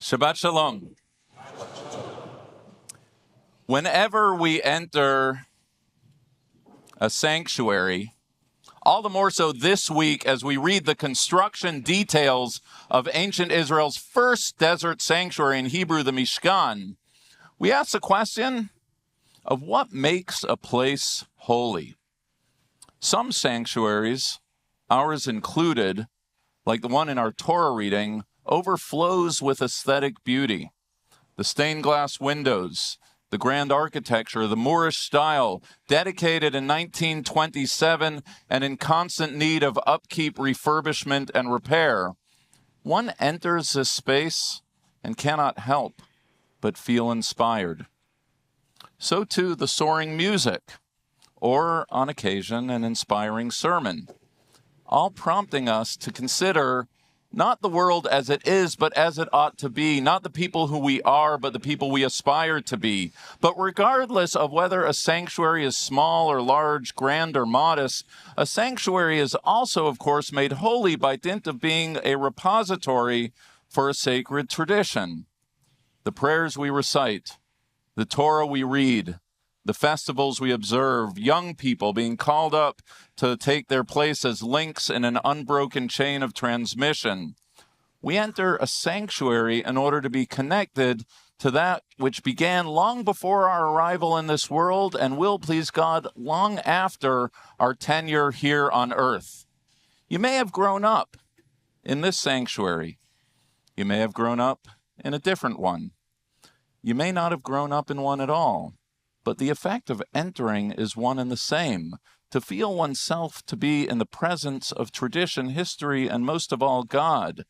Shabbat Shalom. Whenever we enter a sanctuary, all the more so this week as we read the construction details of ancient Israel's first desert sanctuary, in Hebrew, the Mishkan, we ask the question of what makes a place holy. Some sanctuaries, ours included, like the one in our Torah reading, overflows with aesthetic beauty. The stained glass windows, the grand architecture, the Moorish style, dedicated in 1927 and in constant need of upkeep, refurbishment, and repair. One enters this space and cannot help but feel inspired. So too the soaring music, or on occasion an inspiring sermon, all prompting us to consider not the world as it is, but as it ought to be, not the people who we are, but the people we aspire to be. But regardless of whether a sanctuary is small or large, grand or modest, a sanctuary is also, of course, made holy by dint of being a repository for a sacred tradition. The prayers we recite, the Torah we read, the festivals we observe, young people being called up to take their place as links in an unbroken chain of transmission. We enter a sanctuary in order to be connected to that which began long before our arrival in this world and will, please God, long after our tenure here on earth. You may have grown up in this sanctuary. You may have grown up in a different one. You may not have grown up in one at all. But the effect of entering is one and the same, to feel oneself to be in the presence of tradition, history, and most of all, God.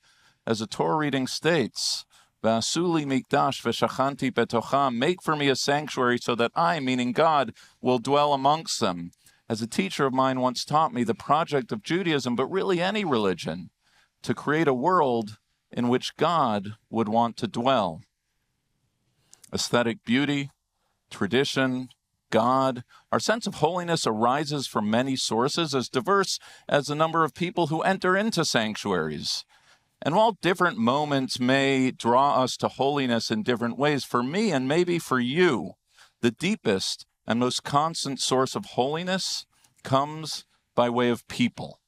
As a Torah reading states, V'asuli mikdash v'shachanti betocham, make for me a sanctuary so that I, meaning God, will dwell amongst them. As a teacher of mine once taught me, the project of Judaism, but really any religion, to create a world in which God would want to dwell. Aesthetic beauty, tradition, God, our sense of holiness arises from many sources, as diverse as the number of people who enter into sanctuaries. And while different moments may draw us to holiness in different ways, for me and maybe for you, the deepest and most constant source of holiness comes by way of people,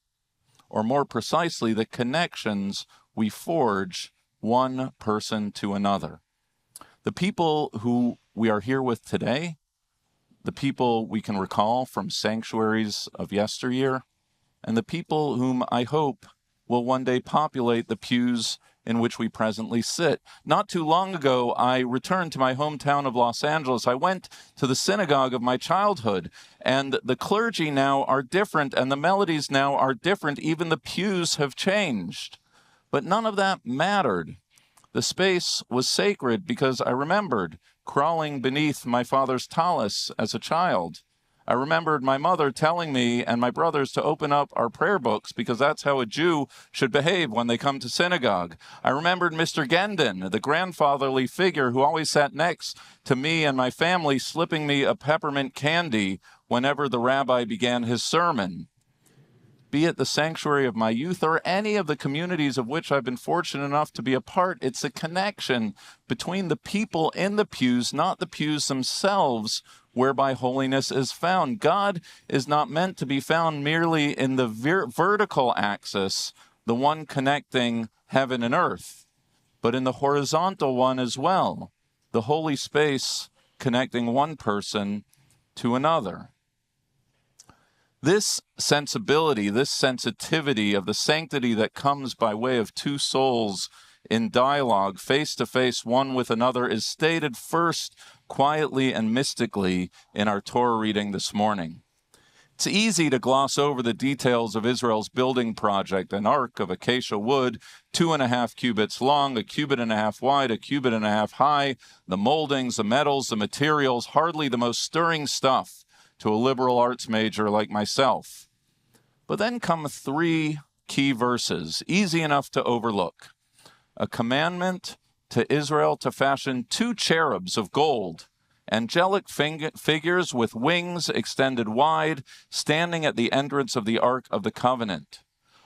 or more precisely, the connections we forge one person to another. The people who we are here with today, the people we can recall from sanctuaries of yesteryear, and the people whom I hope will one day populate the pews in which we presently sit. Not too long ago, I returned to my hometown of Los Angeles. I went to the synagogue of my childhood, and the clergy now are different, and the melodies now are different. Even the pews have changed. But none of that mattered. The space was sacred because I remembered crawling beneath my father's tallis as a child. I remembered my mother telling me and my brothers to open up our prayer books because that's how a Jew should behave when they come to synagogue. I remembered Mr. Gendon, the grandfatherly figure who always sat next to me and my family, slipping me a peppermint candy whenever the rabbi began his sermon. Be it the sanctuary of my youth or any of the communities of which I've been fortunate enough to be a part, it's a connection between the people in the pews, not the pews themselves, whereby holiness is found. God is not meant to be found merely in the vertical axis, the one connecting heaven and earth, but in the horizontal one as well, the holy space connecting one person to another. This sensibility, this sensitivity of the sanctity that comes by way of two souls in dialogue, face to face, one with another, is stated first quietly and mystically in our Torah reading this morning. It's easy to gloss over the details of Israel's building project, an ark of acacia wood, 2.5 cubits long, 1.5 cubits wide, 1.5 cubits high, the moldings, the metals, the materials, hardly the most stirring stuff to a liberal arts major like myself. But then come 3 key verses, easy enough to overlook. A commandment to Israel to fashion 2 cherubs of gold, angelic figures with wings extended wide, standing at the entrance of the Ark of the Covenant.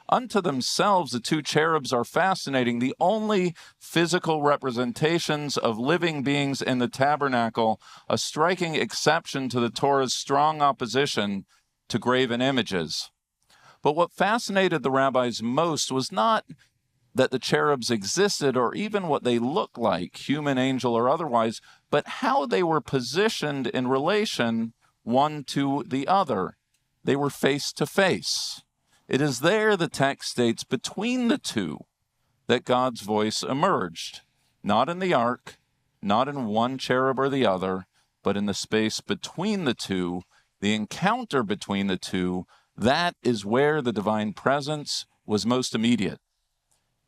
Unto themselves, the two cherubs are fascinating, the only physical representations of living beings in the tabernacle, a striking exception to the Torah's strong opposition to graven images. But what fascinated the rabbis most was not that the cherubs existed or even what they looked like, human, angel, or otherwise, but how they were positioned in relation one to the other. They were face to face. It is there, the text states, between the two that God's voice emerged. Not in the ark, not in one cherub or the other, but in the space between the two, the encounter between the two. That is where the divine presence was most immediate.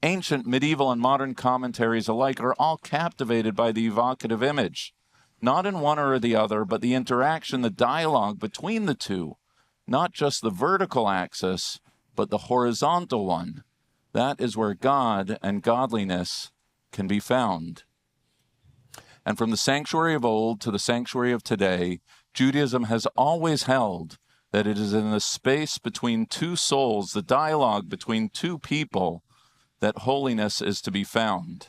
Ancient, medieval, and modern commentaries alike are all captivated by the evocative image. Not in one or the other, but the interaction, the dialogue between the two. Not just the vertical axis, but the horizontal one. That is where God and godliness can be found. And from the sanctuary of old to the sanctuary of today, Judaism has always held that it is in the space between two souls, the dialogue between two people, that holiness is to be found.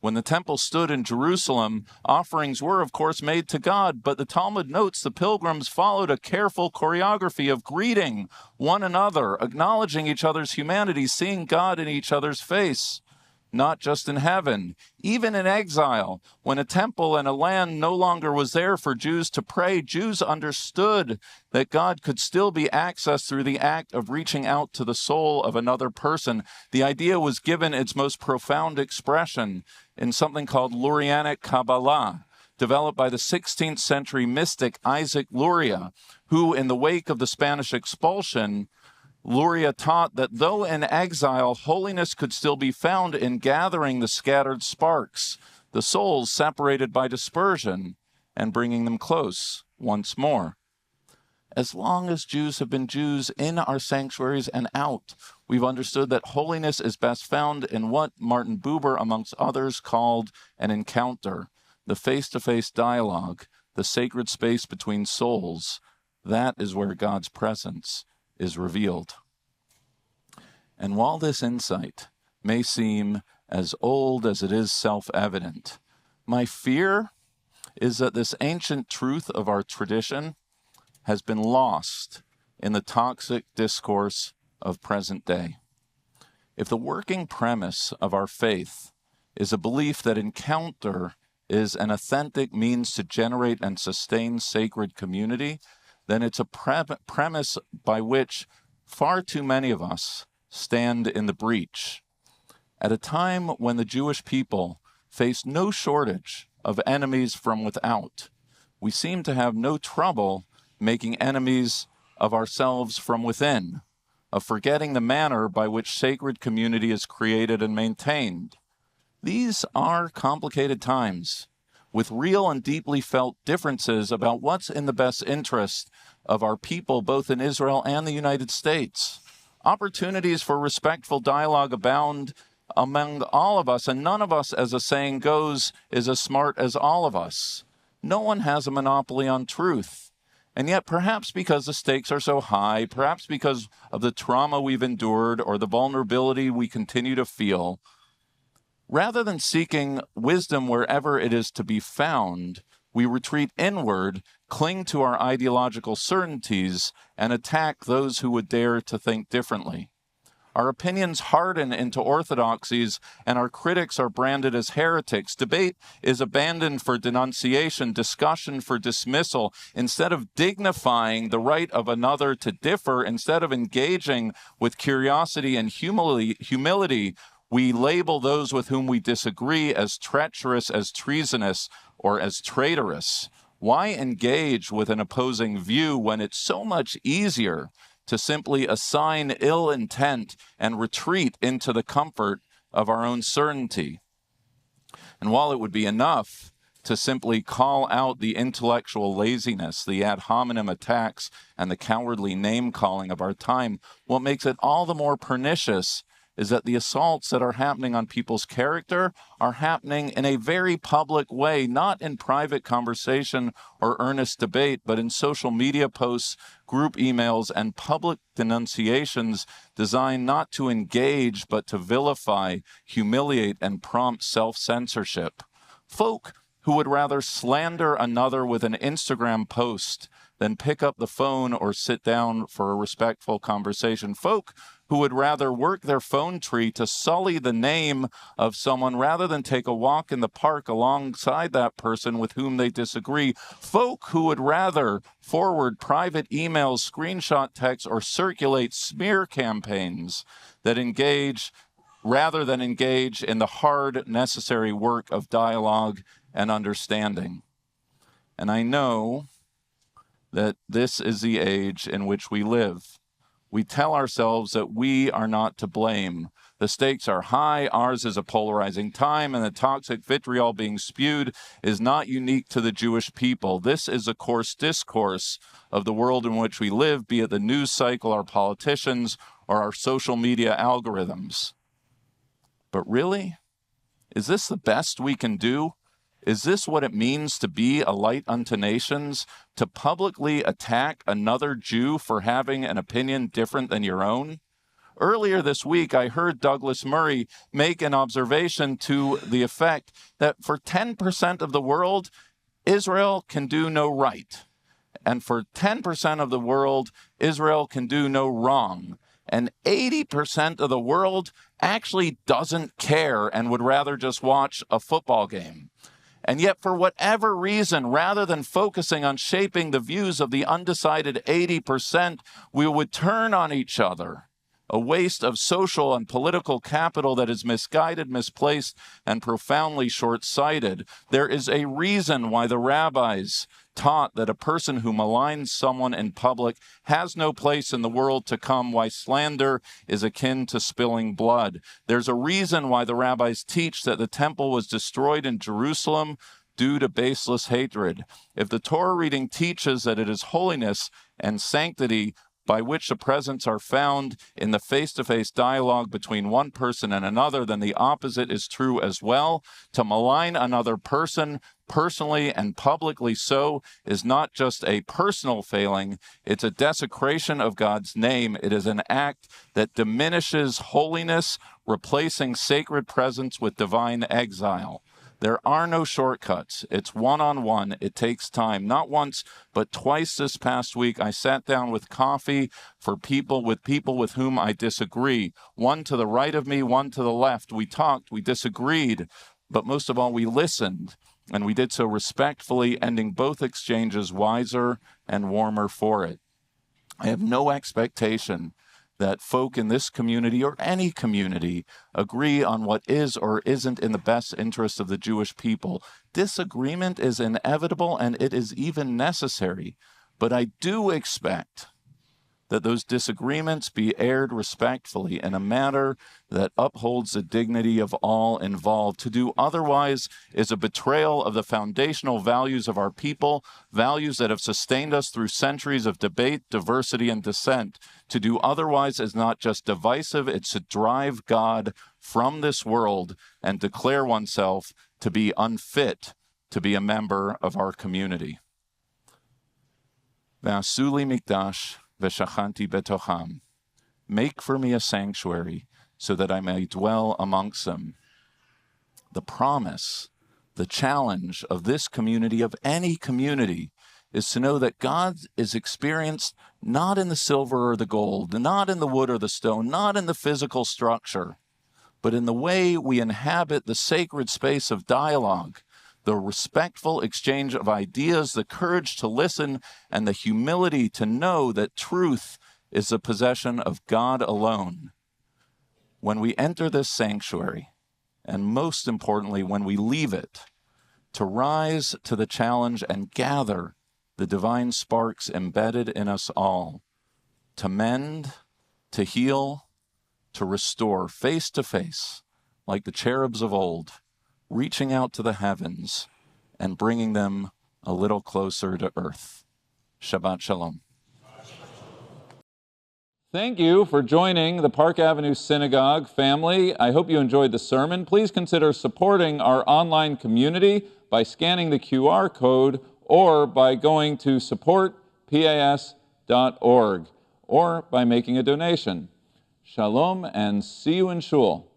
When the temple stood in Jerusalem, offerings were, of course, made to God, but the Talmud notes the pilgrims followed a careful choreography of greeting one another, acknowledging each other's humanity, seeing God in each other's face, not just in heaven. Even in exile, when a temple and a land no longer was there for Jews to pray, Jews understood that God could still be accessed through the act of reaching out to the soul of another person. The idea was given its most profound expression in something called Lurianic Kabbalah, developed by the 16th century mystic Isaac Luria, who, in the wake of the Spanish expulsion, Luria taught that though in exile, holiness could still be found in gathering the scattered sparks, the souls separated by dispersion, and bringing them close once more. As long as Jews have been Jews in our sanctuaries and out, we've understood that holiness is best found in what Martin Buber, amongst others, called an encounter, the face-to-face dialogue, the sacred space between souls. That is where God's presence is revealed. And while this insight may seem as old as it is self-evident, my fear is that this ancient truth of our tradition has been lost in the toxic discourse of present day. If the working premise of our faith is a belief that encounter is an authentic means to generate and sustain sacred community, then it's a premise by which far too many of us stand in the breach. At a time when the Jewish people face no shortage of enemies from without, we seem to have no trouble making enemies of ourselves from within, of forgetting the manner by which sacred community is created and maintained. These are complicated times, with real and deeply felt differences about what's in the best interest of our people, both in Israel and the United States. Opportunities for respectful dialogue abound among all of us, and none of us, as the saying goes, is as smart as all of us. No one has a monopoly on truth. And yet, perhaps because the stakes are so high, perhaps because of the trauma we've endured or the vulnerability we continue to feel, rather than seeking wisdom wherever it is to be found, we retreat inward, cling to our ideological certainties, and attack those who would dare to think differently. Our opinions harden into orthodoxies, and our critics are branded as heretics. Debate is abandoned for denunciation, discussion for dismissal. Instead of dignifying the right of another to differ, instead of engaging with curiosity and humility, we label those with whom we disagree as treacherous, as treasonous, or as traitorous. Why engage with an opposing view when it's so much easier to simply assign ill intent and retreat into the comfort of our own certainty? And while it would be enough to simply call out the intellectual laziness, the ad hominem attacks, and the cowardly name-calling of our time, what makes it all the more pernicious is that the assaults that are happening on people's character are happening in a very public way, not in private conversation or earnest debate, but in social media posts, group emails, and public denunciations designed not to engage, but to vilify, humiliate, and prompt self-censorship. Folk who would rather slander another with an Instagram post than pick up the phone or sit down for a respectful conversation. Folk who would rather work their phone tree to sully the name of someone rather than take a walk in the park alongside that person with whom they disagree. Folk who would rather forward private emails, screenshot texts, or circulate smear campaigns that rather than engage in the hard, necessary work of dialogue and understanding. And I know that this is the age in which we live. We tell ourselves that we are not to blame. The stakes are high, ours is a polarizing time, and the toxic vitriol being spewed is not unique to the Jewish people. This is a coarse discourse of the world in which we live, be it the news cycle, our politicians, or our social media algorithms. But really, is this the best we can do? Is this what it means to be a light unto nations? To publicly attack another Jew for having an opinion different than your own? Earlier this week, I heard Douglas Murray make an observation to the effect that for 10% of the world, Israel can do no right. And for 10% of the world, Israel can do no wrong. And 80% of the world actually doesn't care and would rather just watch a football game. And yet, for whatever reason, rather than focusing on shaping the views of the undecided 80%, we would turn on each other, a waste of social and political capital that is misguided, misplaced, and profoundly short-sighted. There is a reason why the rabbis taught that a person who maligns someone in public has no place in the world to come, why slander is akin to spilling blood. There's a reason why the rabbis teach that the temple was destroyed in Jerusalem due to baseless hatred. If the Torah reading teaches that it is holiness and sanctity by which the presents are found in the face-to-face dialogue between one person and another, then the opposite is true as well. To malign another person, personally and publicly so, is not just a personal failing, it's a desecration of God's name. It is an act that diminishes holiness, replacing sacred presence with divine exile. There are no shortcuts. It's one-on-one. It takes time. Not once, but twice this past week, I sat down with coffee with people with whom I disagree. One to the right of me, one to the left. We talked, we disagreed, but most of all, we listened. And we did so respectfully, ending both exchanges wiser and warmer for it. I have no expectation that folk in this community or any community agree on what is or isn't in the best interest of the Jewish people. Disagreement is inevitable and it is even necessary. But I do expect that those disagreements be aired respectfully in a manner that upholds the dignity of all involved. To do otherwise is a betrayal of the foundational values of our people, values that have sustained us through centuries of debate, diversity, and dissent. To do otherwise is not just divisive, it's to drive God from this world and declare oneself to be unfit to be a member of our community. V'asuli mikdash v'shachanti betocham. Make for me a sanctuary so that I may dwell amongst them. The promise, the challenge of this community, of any community, is to know that God is experienced not in the silver or the gold, not in the wood or the stone, not in the physical structure, but in the way we inhabit the sacred space of dialogue, the respectful exchange of ideas, the courage to listen, and the humility to know that truth is the possession of God alone. When we enter this sanctuary, and most importantly, when we leave it, to rise to the challenge and gather the divine sparks embedded in us all, to mend, to heal, to restore face to face, like the cherubs of old, reaching out to the heavens and bringing them a little closer to earth. Shabbat Shalom. Thank you for joining the Park Avenue Synagogue family. I hope you enjoyed the sermon. Please consider supporting our online community by scanning the QR code or by going to supportpas.org or by making a donation. Shalom and see you in Shul.